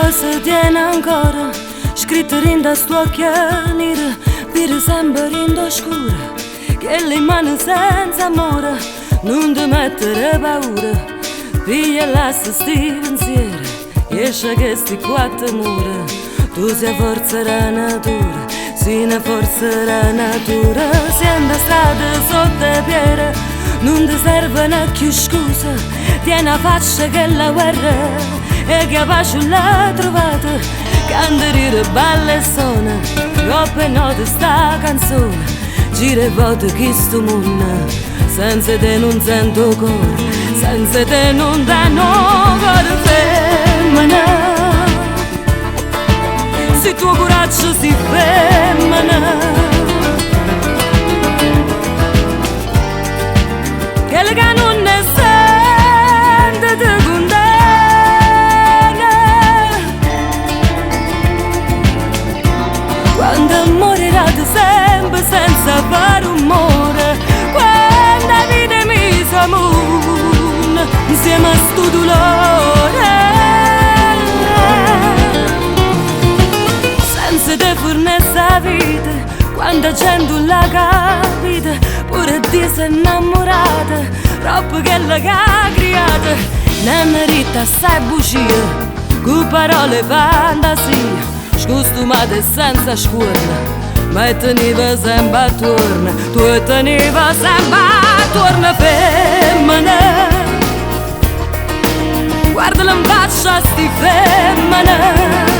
cosa tiene ancora scritto in da stuocchia nera per sempre in oscura che le mani senza amore non ti mettere paura piglia l'assa sti pensieri esce che sti quattro mura tu sei forza la natura sei una forza la natura siamo strada sotto piede non ti servono più scuse tieni la faccia che la guerra e capace l'ha trovata cantarire balla e suona troppe note sta canzone gira e volta chi sto mondo senza te non sento cuore senza te non danno cuore femmina se tuo coraggio si femmina che le non ne sente te condanna quando morirate sempre senza fare rumore quando la vita mi s'amuna insieme a sto dolore senza te fornessa vita quando gente la capita pure Dio si è innamorata troppo che la ha creata nanna ritta sai bugia con parole fantasia scostumate senza scuola ma teniva sempre attorno tu teniva sempre attorno femmina guarda la faccia sti femmina